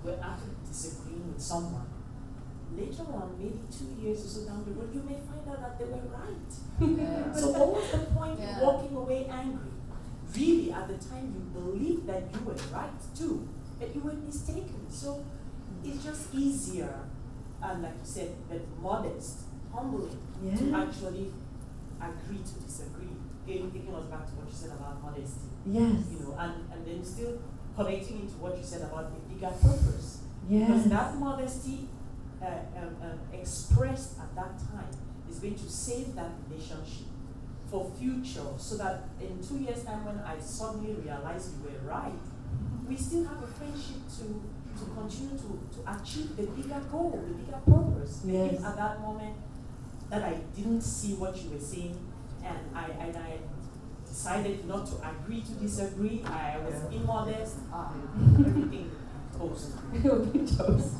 well, after disagreeing with someone, later on, maybe 2 years or so down the road, you may find out that they were right. Yeah. So what was the point in Yeah. walking away angry? Really, at the time, you believed that you were right too, but you were mistaken. So it's just easier, and like you said, but modest, humbling, to Yeah. actually agree to disagree. Again, taking us back to what you said about modesty. Yes. You know, and then still connecting into what you said about the bigger purpose. Yes. Because that modesty expressed at that time is going to save that relationship for future, so that in 2 years' time, when I suddenly realize you were right, we still have a friendship to continue to achieve the bigger goal, the bigger purpose. Yes. If at that moment that I didn't see what you were saying, and I decided not to agree to disagree, I was immodest, everything toast. Toast.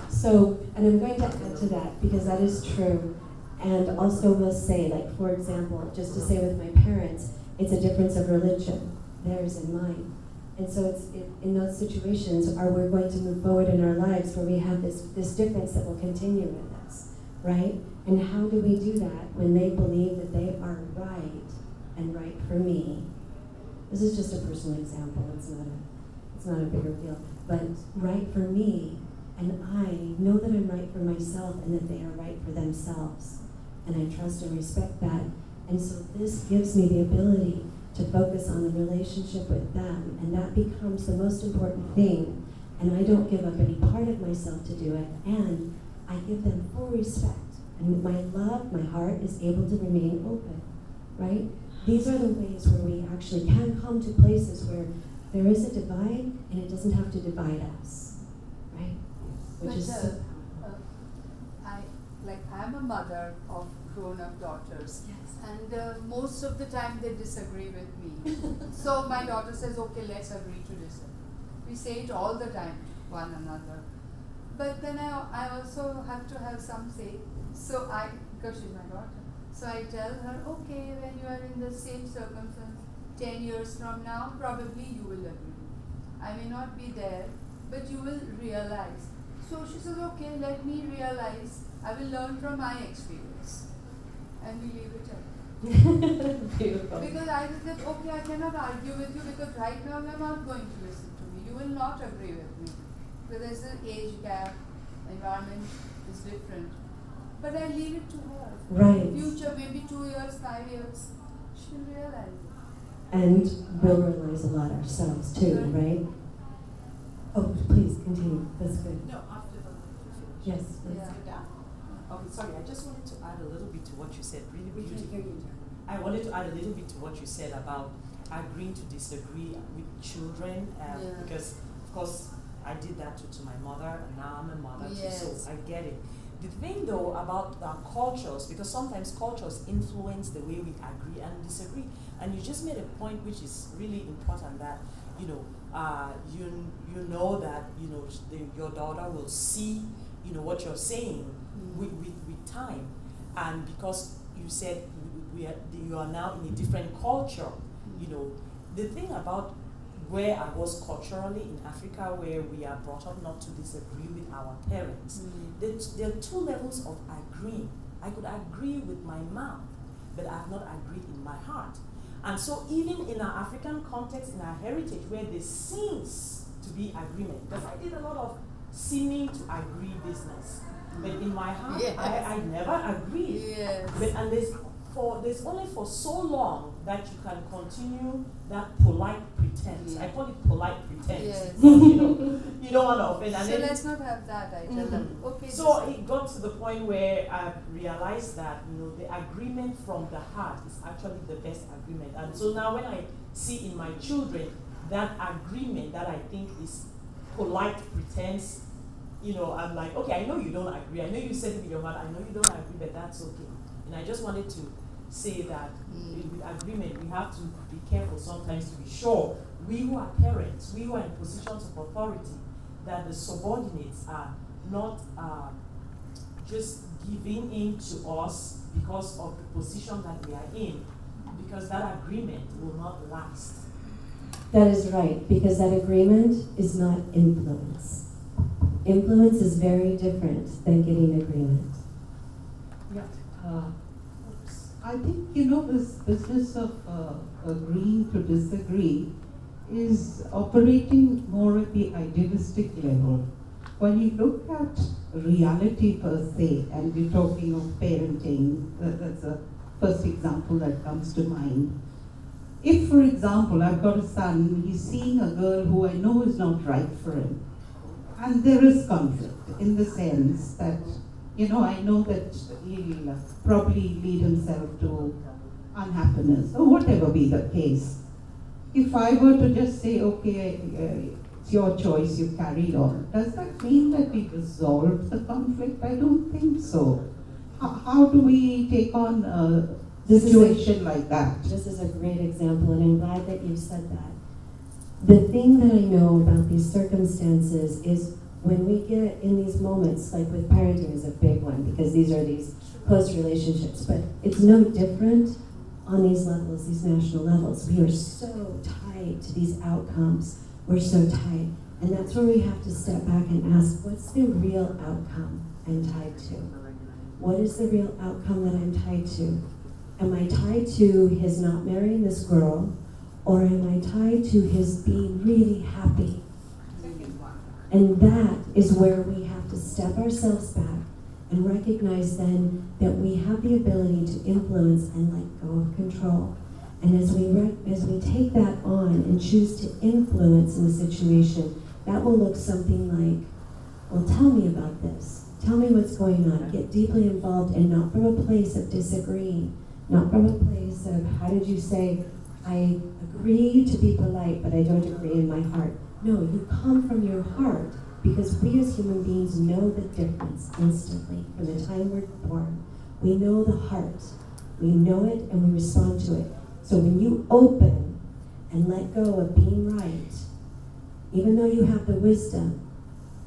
So, and I'm going to add to that because that is true. And also will say, like, for example, just to say with my parents, it's a difference of religion, theirs and mine. And so it's in those situations, are we going to move forward in our lives where we have this difference that will continue with us, right? And how do we do that when they believe that they are right and right for me? This is just a personal example, it's not a bigger deal. But right for me, and I know that I'm right for myself and that they are right for themselves. And I trust and respect that. And so this gives me the ability to focus on the relationship with them, and that becomes the most important thing. And I don't give up any part of myself to do it, and I give them full respect. And my love, my heart is able to remain open, right? These are the ways where we actually can come to places where there is a divide, and it doesn't have to divide us, right? Which is so I'm a mother of grown-up daughters, yes. and most of the time they disagree with me. So my daughter says, okay, let's agree to disagree. We say it all the time to one another. But then I also have to have some say. So because she's my daughter, so I tell her, okay, when you are in the same circumstance, 10 years from now, probably you will agree. I may not be there, but you will realize. So she says, okay, let me realize. I will learn from my experience. And we leave it at Beautiful. because I said, okay, I cannot argue with you because right now you are not going to listen to me. You will not agree with me. Because there's an age gap, environment is different. But I leave it to her. Right. In future, maybe 2 years, 5 years, she'll realize it. And we'll realize a lot ourselves too, right? Oh, please continue. That's good. No, after the Yes. Yeah. Okay, sorry, I just wanted to add a little bit to what you said. Really We beautiful. can hear you. I wanted to add a little bit to what you said about agreeing to disagree with children, because, of course, I did that to my mother, and now I'm a mother too, Yes. so I get it. The thing, though, about cultures, because sometimes cultures influence the way we agree and disagree, and you just made a point which is really important, that you know that your daughter will see what you're saying with time, and because you said you are now in a different culture, the thing about where I was culturally in Africa, where we are brought up not to disagree with our parents, there are two levels of agreeing. I could agree with my mouth, but I have not agreed in my heart. And so even in our African context, in our heritage, where there seems to be agreement, because I did a lot of seeming to agree business, but in my heart, Yes. I never agreed. Yes. And there's only for so long that you can continue that polite pretense. I call it polite pretense. Yes. Because, you don't want to offend. And So then, let's not have that. I tell them, okay. so it got to the point where I realized that the agreement from the heart is actually the best agreement. And so now when I see in my children that agreement that I think is polite pretense, I'm like, okay, I know you don't agree. I know you said it with your mouth. I know you don't agree, but that's okay. And I just wanted to say that with agreement, we have to be careful sometimes to be sure, we who are parents, we who are in positions of authority, that the subordinates are not just giving in to us because of the position that we are in, because that agreement will not last. That is right, because that agreement is not influence. Influence is very different than getting agreement. Yeah. I think, this business of agreeing to disagree is operating more at the idealistic level. When you look at reality per se, and we're talking of parenting, that's the first example that comes to mind. If, for example, I've got a son, he's seeing a girl who I know is not right for him, and there is conflict in the sense that, I know that he'll probably lead himself to unhappiness, or whatever be the case. If I were to just say, okay, it's your choice, you carry on, does that mean that we resolve the conflict? I don't think so. How do we take on a situation like that? This is a great example, and I'm glad that you said that. The thing that I know about these circumstances is when we get in these moments, like with parenting is a big one, because these are these close relationships, but it's no different on these levels, these national levels. We are so tied to these outcomes. We're so tight. And that's where we have to step back and ask, what's the real outcome I'm tied to? What is the real outcome that I'm tied to? Am I tied to his not marrying this girl, or am I tied to his being really happy? And that is where we have to step ourselves back and recognize then that we have the ability to influence and let go of control. And as we take that on and choose to influence in a situation, that will look something like, well, tell me about this. Tell me what's going on. Get deeply involved, and not from a place of disagreeing, not from a place of, how did you say, I agree to be polite, but I don't agree in my heart. No, you come from your heart, because we as human beings know the difference instantly from the time we're born. We know the heart. We know it and we respond to it. So when you open and let go of being right, even though you have the wisdom,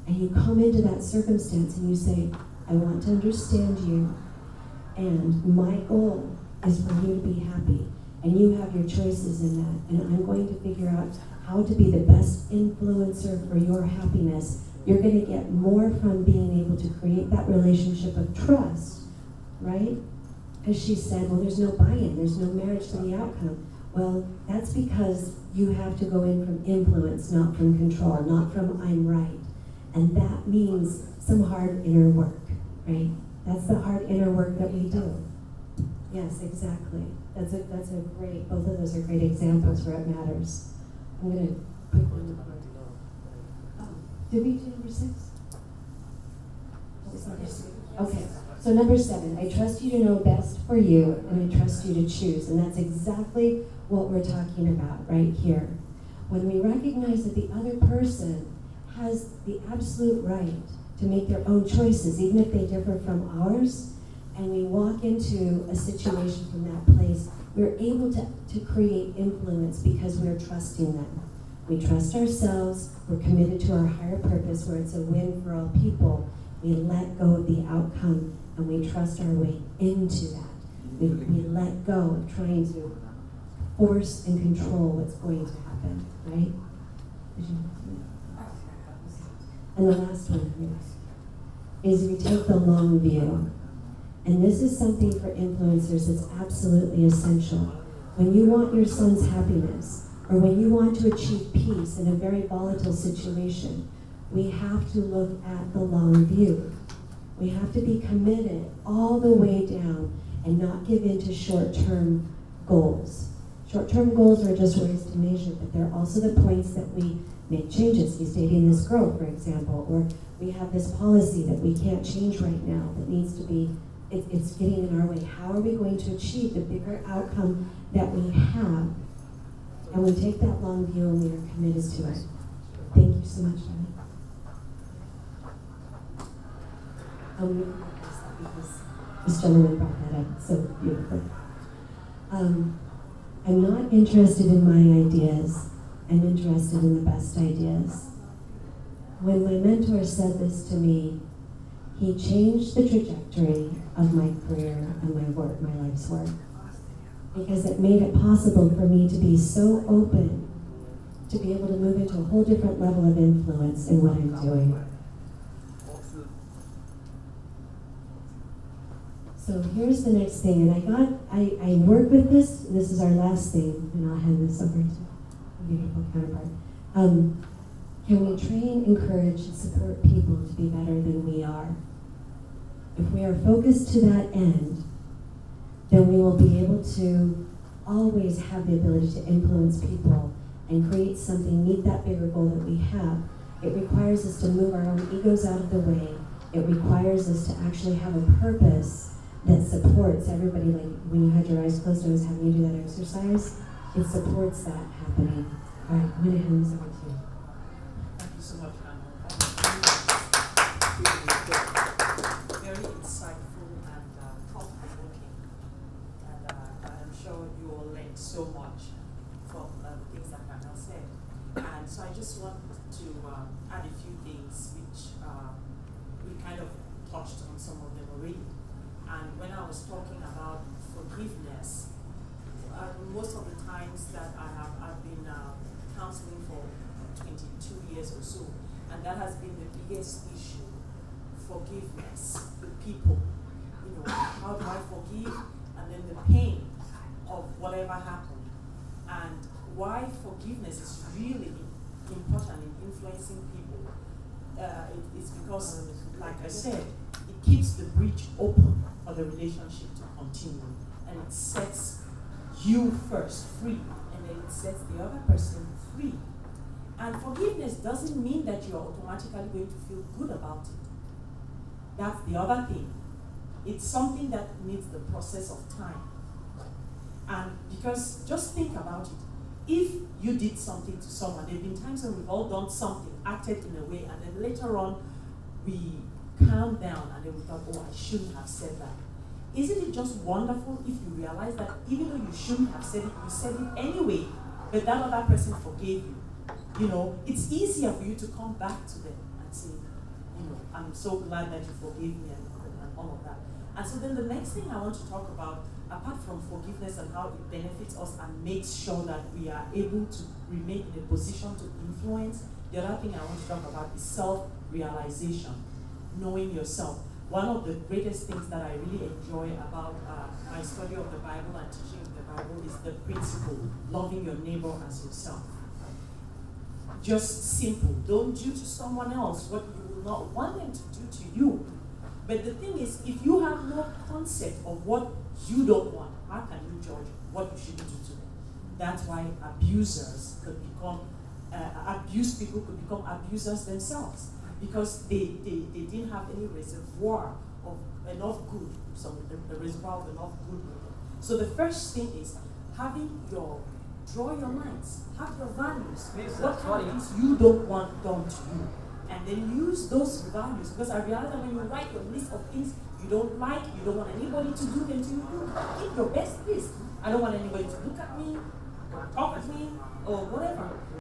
and you come into that circumstance and you say, I want to understand you, and my goal is for you to be happy, and you have your choices in that, and I'm going to figure out how to be the best influencer for your happiness. You're going to get more from being able to create that relationship of trust, right? As she said, well, there's no buy-in, there's no marriage to the outcome. Well, that's because you have to go in from influence, not from control, not from I'm right. And that means some hard inner work, right? That's the hard inner work that we do. Yes, exactly. That's a great, both of those are great examples where it matters. I'm going to pick one more. Oh, did we do number 6? What was number 6? Okay, so number 7, I trust you to know best for you, and I trust you to choose. And that's exactly what we're talking about right here. When we recognize that the other person has the absolute right to make their own choices, even if they differ from ours, and we walk into a situation from that place, we're able to create influence because we're trusting them. We trust ourselves, we're committed to our higher purpose where it's a win for all people. We let go of the outcome and we trust our way into that. We let go of trying to force and control what's going to happen, right? And the last one is we take the long view. And this is something for influencers that's absolutely essential. When you want your son's happiness, or when you want to achieve peace in a very volatile situation, we have to look at the long view. We have to be committed all the way down and not give in to short-term goals. Short-term goals are just ways to measure, but they're also the points that we make changes. He's dating this girl, for example, or we have this policy that we can't change right now that needs to be, it's getting in our way. How are we going to achieve the bigger outcome that we have? And we take that long view and we are committed to it. Thank you so much, Jenny. Because this gentleman brought that up so beautifully. I'm not interested in my ideas. I'm interested in the best ideas. When my mentor said this to me, he changed the trajectory of my career and my work, my life's work, because it made it possible for me to be so open to be able to move into a whole different level of influence in what I'm doing. So here's the next thing, and I work with this. This is our last thing, and I'll hand this over to a beautiful counterpart. Can we train, encourage, and support people to be better than we are? If we are focused to that end, then we will be able to always have the ability to influence people and create something, meet that bigger goal that we have. It requires us to move our own egos out of the way. It requires us to actually have a purpose that supports everybody. Like when you had your eyes closed, I was having you do that exercise. It supports that happening. All right, I'm going to hand this over to you. Thank you so much, Anna. Very insightful and thought-provoking. And I'm sure you all learned so much from the things that Anna said. And so I just want to add a few things which we kind of touched on some of them already. And when I was talking about forgiveness, most of the times that I've been counseling for 22 years or so, and that has been the biggest issue, forgiveness with people. You know, how do I forgive? And then the pain of whatever happened. And why forgiveness is really important in influencing people. It's because, like I said, it keeps the breach open for the relationship to continue, and it sets you first free, and then it sets the other person free. And forgiveness doesn't mean that you're automatically going to feel good about it. That's the other thing. It's something that needs the process of time. And because just think about it. If you did something to someone, there have been times when we've all done something, acted in a way, and then later on we calm down and then we thought, oh, I shouldn't have said that. Isn't it just wonderful if you realize that even though you shouldn't have said it, you said it anyway, but that other person forgave you? You know, it's easier for you to come back to them and say, you know, I'm so glad that you forgave me and all of that. And so then the next thing I want to talk about, apart from forgiveness and how it benefits us and makes sure that we are able to remain in a position to influence, the other thing I want to talk about is self-realization, knowing yourself. One of the greatest things that I really enjoy about my study of the Bible and teaching of the Bible is the principle, loving your neighbor as yourself. Just simple. Don't do to someone else what you will not want them to do to you. But the thing is, if you have no concept of what you don't want, how can you judge what you shouldn't do to them? That's why abusers could become, abused people could become abusers themselves, because they didn't have any reservoir of enough good, the reservoir of enough good with them. So the first thing is draw your lines, have your values. What kind of things you don't want done to you? And then use those values, because I realize that when you write your list of things you don't like, you don't want anybody to do them to you, keep your best list. I don't want anybody to look at me, or talk at me, or whatever.